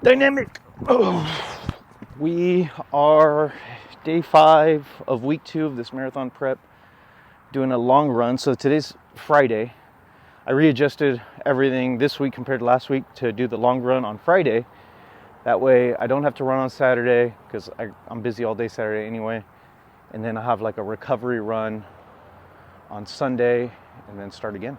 Dynamic. Oh. We are day 5 of week 2 of this marathon prep, doing a long run. So today's Friday. I readjusted everything this week compared to last week to do the long run on Friday. That way I don't have to run on Saturday because I'm busy all day Saturday anyway. And then I have like a recovery run on Sunday and then start again.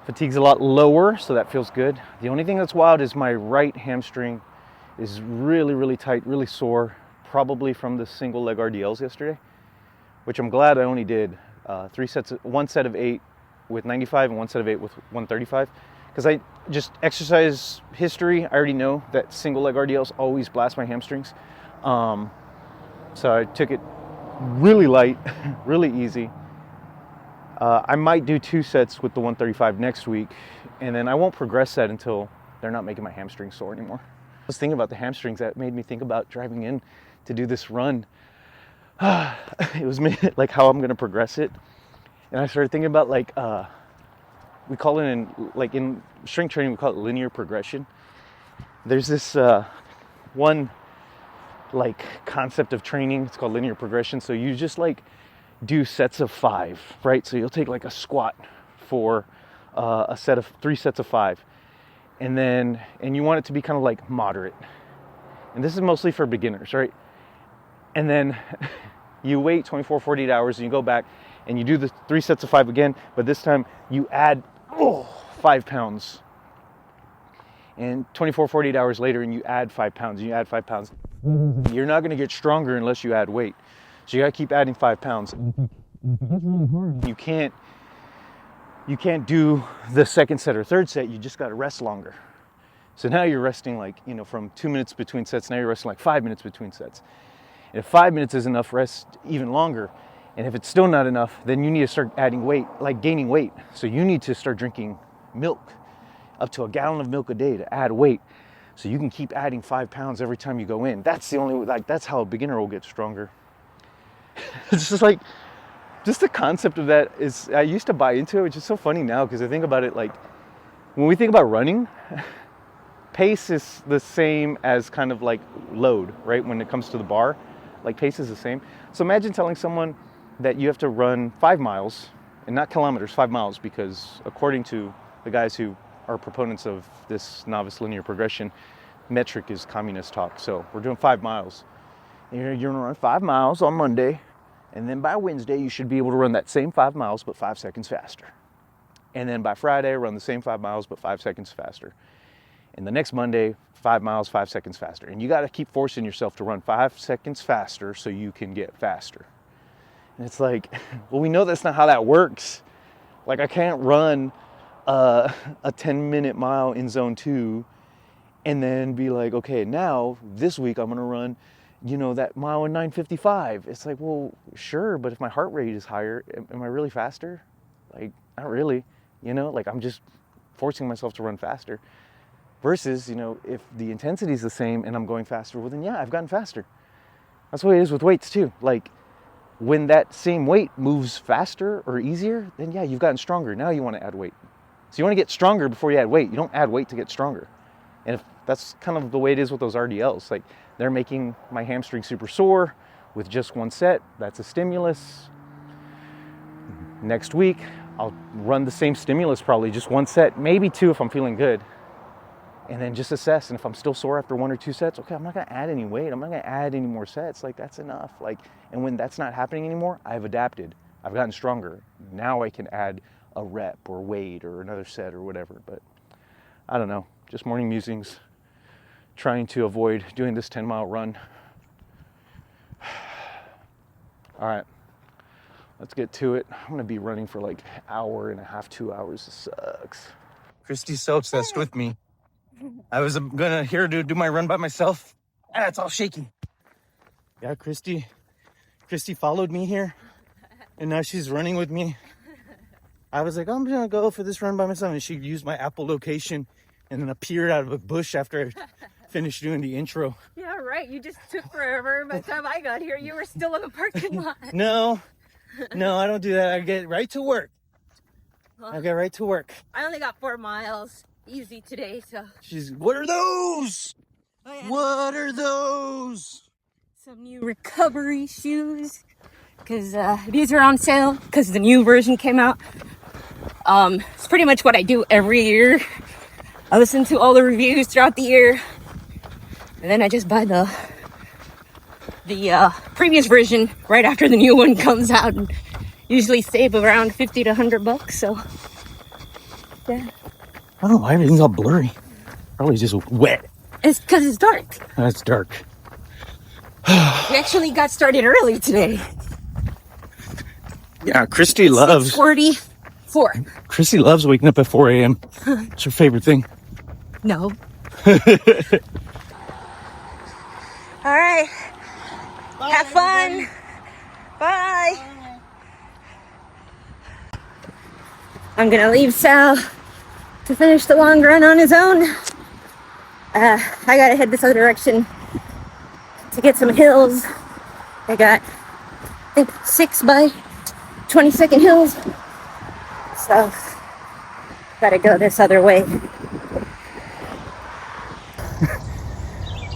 Fatigue's a lot lower, so that feels good. The only thing that's wild is my right hamstring is really tight, really sore, probably from the single leg RDLs yesterday, which I'm glad I only did 1 set of 8 with 95 and 1 set of 8 with 135, because I just exercise history. I already know that single leg RDLs always blast my hamstrings. So I took it really light, really easy. I might do 2 sets with the 135 next week, and then I won't progress that until they're not making my hamstrings sore anymore. I was thinking about the hamstrings. That made me think about driving in to do this run. It was like how I'm gonna progress it, and I started thinking about like we call it in strength training, we call it linear progression. There's this one like concept of training. It's called linear progression. So you just like do sets of 5, right? So you'll take like a squat for a set of 3 sets of 5, and you want it to be kind of like moderate. And this is mostly for beginners, right? And then you wait 24, 48 hours and you go back and you do the 3 sets of 5 again, but this time you add 5 pounds. And 24, 48 hours later and you add 5 pounds and you add 5 pounds. You're not going to get stronger unless you add weight. So you got to keep adding 5 pounds. You can't do the second set or third set. You just got to rest longer. So now you're resting like, from 2 minutes between sets. Now you're resting like 5 minutes between sets. And if 5 minutes is enough, rest even longer. And if it's still not enough, then you need to start adding weight, like gaining weight. So you need to start drinking milk, up to a gallon of milk a day to add weight. So you can keep adding 5 pounds every time you go in. That's that's how a beginner will get stronger. It's just the concept of that is, I used to buy into it, which is so funny now because I think about it like, when we think about running, pace is the same as kind of like load, right? When it comes to the bar, like pace is the same. So imagine telling someone that you have to run 5 miles, and not kilometers, 5 miles, because according to the guys who are proponents of this novice linear progression, metric is communist talk. So we're doing 5 miles. You're going to run 5 miles on Monday, and then by Wednesday, you should be able to run that same 5 miles, but 5 seconds faster. And then by Friday, run the same 5 miles, but 5 seconds faster. And the next Monday, 5 miles, 5 seconds faster. And you got to keep forcing yourself to run 5 seconds faster so you can get faster. And it's like, well, we know that's not how that works. Like, I can't run a 10-minute mile in zone 2 and then be like, okay, now this week I'm going to run that mile in 9:55. It's like, well, sure, but if my heart rate is higher, am I really faster? Like, not really, like I'm just forcing myself to run faster. Versus, if the intensity is the same and I'm going faster, well then yeah, I've gotten faster. That's the way it is with weights too. Like, when that same weight moves faster or easier, then yeah, you've gotten stronger. Now you want to add weight. So you want to get stronger before you add weight. You don't add weight to get stronger. And if that's kind of the way it is with those RDLs, like they're making my hamstring super sore with just 1 set. That's a stimulus. Next week, I'll run the same stimulus, probably just 1 set, maybe 2 if I'm feeling good. And then just assess. And if I'm still sore after 1 or 2 sets, okay, I'm not going to add any weight. I'm not going to add any more sets. Like, that's enough. Like, and when that's not happening anymore, I've adapted. I've gotten stronger. Now I can add a rep or weight or another set or whatever. But I don't know. Just morning musings. Trying to avoid doing this 10-mile run. All right, let's get to it. I'm gonna be running for like an hour and a half, 2 hours. This sucks. Christy's so obsessed with me. I was gonna here to do my run by myself. It's all shaky. Yeah, Christy followed me here, and now she's running with me. I was like, I'm gonna go for this run by myself, and she used my Apple location and then appeared out of a bush after I finished doing the intro. Yeah, right. You just took forever. By the time I got here, you were still in the parking lot. No, I don't do that. I get right to work. Well, I get right to work. I only got 4 miles. easy today, so. What are those? Oh, yeah. What are those? Some new recovery shoes, because these are on sale because the new version came out. It's pretty much what I do every year. I listen to all the reviews throughout the year, and then I just buy the previous version right after the new one comes out, and usually save around $50 to $100. So yeah, I don't know why everything's all blurry. Probably just wet. it's because it's dark. That's dark. We actually got started early today. Yeah, Christy loves 44. Christy loves waking up at 4 a.m. It's her favorite thing. No. All right. Bye, have fun. Everybody. Bye. I'm gonna leave Sal to finish the long run on his own. I gotta head this other direction to get some hills. I got, I think, 6 by 20-second hills. So, gotta go this other way.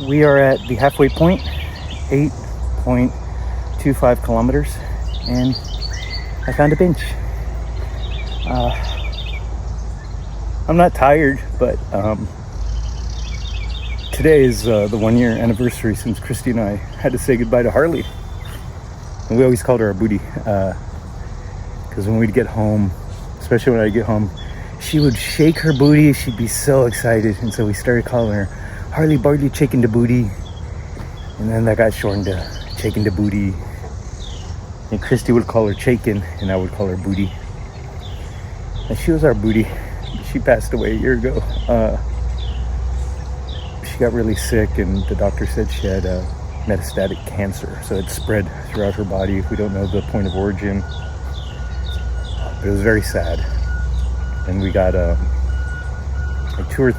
We are at the halfway point, 8.25 kilometers, and I found a bench. I'm not tired, but today is the 1-year anniversary since Christy and I had to say goodbye to Harley. And we always called her our booty, because when we'd get home, especially when I'd get home, she would shake her booty. She'd be so excited, and so we started calling her Harley Barley Chicken to Booty, and then that got shortened to Chicken to Booty. And Christy would call her Chicken, and I would call her Booty. And she was our booty. She passed away a year ago. She got really sick, and the doctor said she had metastatic cancer, so it spread throughout her body. We don't know the point of origin, but it was very sad. And we got it was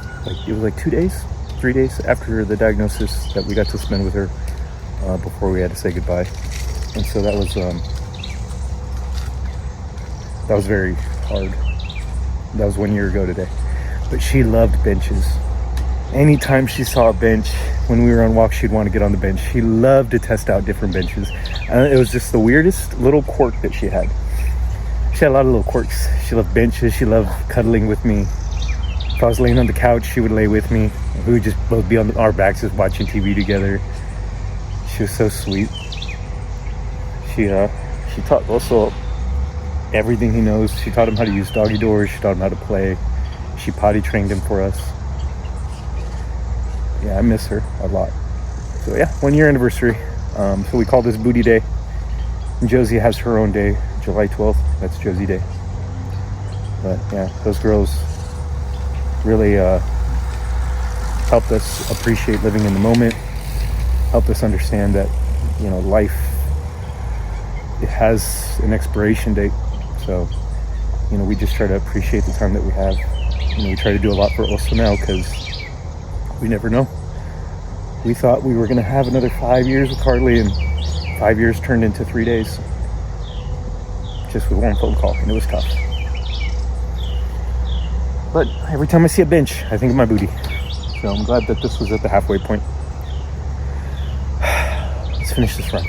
like 2 days, 3 days after the diagnosis that we got to spend with her before we had to say goodbye. And so that was very hard. That was 1 year ago today. But she loved benches. Anytime she saw a bench, when we were on walks, she'd want to get on the bench. She loved to test out different benches. It was just the weirdest little quirk that she had. She had a lot of little quirks. She loved benches. She loved cuddling with me. If I was laying on the couch, she would lay with me. We would just both be on our backs just watching TV together. She was so sweet. She taught also everything he knows. She taught him how to use doggy doors. She taught him how to play. She potty trained him for us. Yeah, I miss her a lot. So yeah, 1 year anniversary. So we call this Booty Day. And Josie has her own day, July 12th. That's Josie Day. But yeah, those girls really helped us appreciate living in the moment. Helped us understand that, life, it has an expiration date. So, we just try to appreciate the time that we have. We try to do a lot for Oso now because we never know. We thought we were going to have another 5 years with Harley, and 5 years turned into 3 days. Just with one phone call, and it was tough. But every time I see a bench, I think of my booty. So I'm glad that this was at the halfway point. Let's finish this run.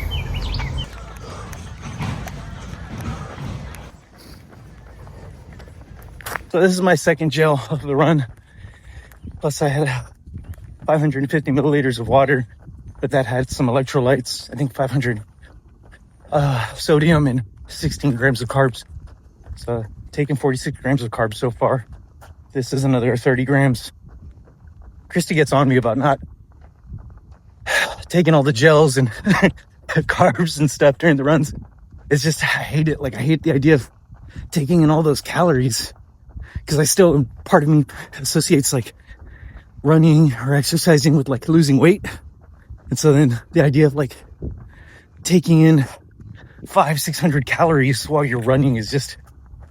So this is my second gel of the run. Plus I had 550 milliliters of water, but that had some electrolytes. I think 500 sodium and 16 grams of carbs. So taking 46 grams of carbs so far. This is another 30 grams. Christy gets on me about not taking all the gels and carbs and stuff during the runs. It's just, I hate it. I hate the idea of taking in all those calories. Because part of me associates running or exercising with losing weight. And so then the idea of taking in 500-600 calories while you're running is just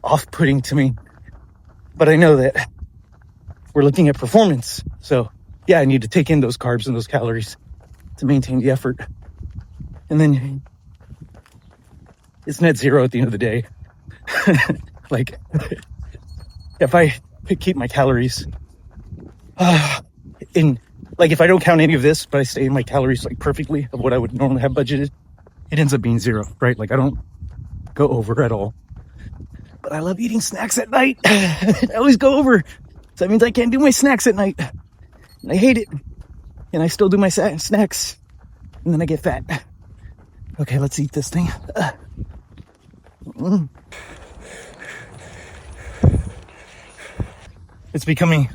off-putting to me. But I know that we're looking at performance. So yeah, I need to take in those carbs and those calories to maintain the effort. And then it's net zero at the end of the day. If I keep my calories In like, if I don't count any of this, but I stay in my calories like perfectly of what I would normally have budgeted, it ends up being 0, right? Like I don't go over at all. But I love eating snacks at night. I always go over. So that means I can't do my snacks at night. And I hate it. And I still do my snacks. And then I get fat. Okay, let's eat this thing. It's becoming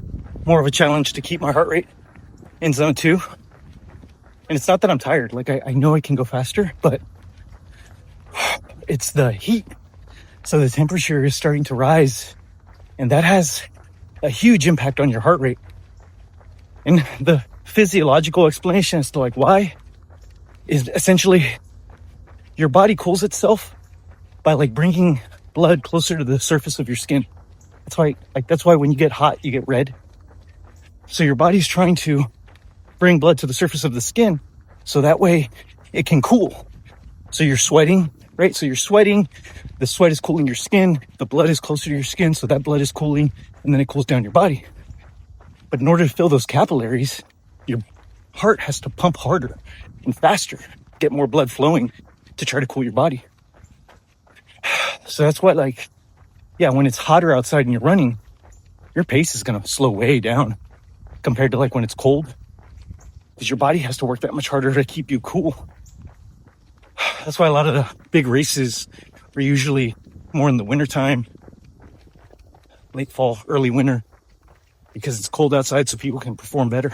more of a challenge to keep my heart rate in zone 2. And it's not that I'm tired. Like, I know I can go faster, but it's the heat. So the temperature is starting to rise, and that has a huge impact on your heart rate. And the physiological explanation as to like why is essentially your body cools itself by like bringing blood closer to the surface of your skin. That's why when you get hot, you get red. So your body's trying to bring blood to the surface of the skin so that way it can cool. So you're sweating, right? So you're sweating, the sweat is cooling your skin, the blood is closer to your skin, so that blood is cooling, and then it cools down your body. But in order to fill those capillaries, your heart has to pump harder and faster, get more blood flowing to try to cool your body. So that's why, like, yeah, when it's hotter outside and you're running, your pace is going to slow way down compared to like when it's cold, because your body has to work that much harder to keep you cool. That's why a lot of the big races are usually more in the wintertime, late fall, early winter, because it's cold outside so people can perform better.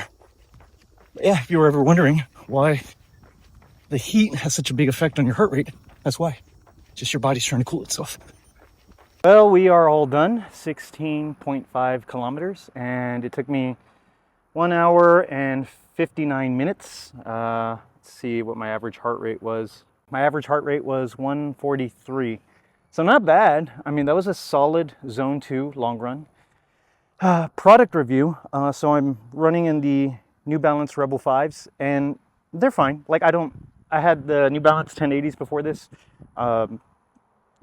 But yeah, if you were ever wondering why the heat has such a big effect on your heart rate, that's why. Just your body's trying to cool itself. Well, we are all done, 16.5 kilometers, and it took me 1 hour and 59 minutes. Let's see what my average heart rate was. My average heart rate was 143. So not bad. I mean, that was a solid zone 2 long run. Product review. So I'm running in the New Balance Rebel 5s, and they're fine. Like I had the New Balance 1080s before this.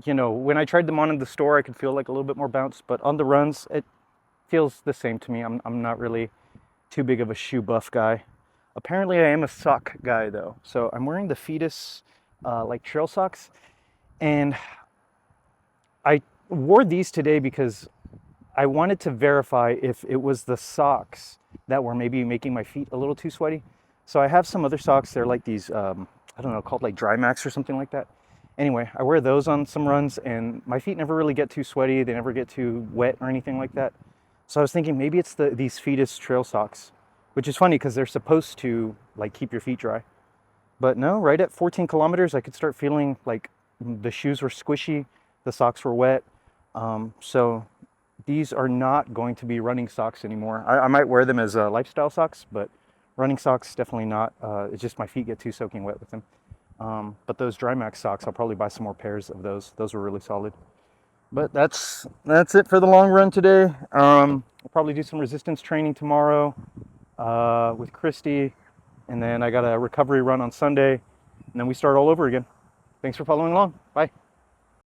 You know, when I tried them on in the store, I could feel like a little bit more bounce, but on the runs, it feels the same to me. I'm not really too big of a shoe buff guy. Apparently I am a sock guy though. So I'm wearing the Fetus like trail socks, and I wore these today because I wanted to verify if it was the socks that were maybe making my feet a little too sweaty. So I have some other socks. They're like these, I don't know, called like Dry Max or something like that. Anyway, I wear those on some runs, and my feet never really get too sweaty. They never get too wet or anything like that. So I was thinking maybe it's these Fetus trail socks, which is funny because they're supposed to like keep your feet dry. But no, right at 14 kilometers, I could start feeling like the shoes were squishy, the socks were wet. So these are not going to be running socks anymore. I might wear them as lifestyle socks, but running socks, definitely not. It's just my feet get too soaking wet with them. But those Dry Max socks, I'll probably buy some more pairs of those. Those were really solid. But that's it for the long run today. I'll probably do some resistance training tomorrow with Christy. And then I got a recovery run on Sunday. And then we start all over again. Thanks for following along. Bye.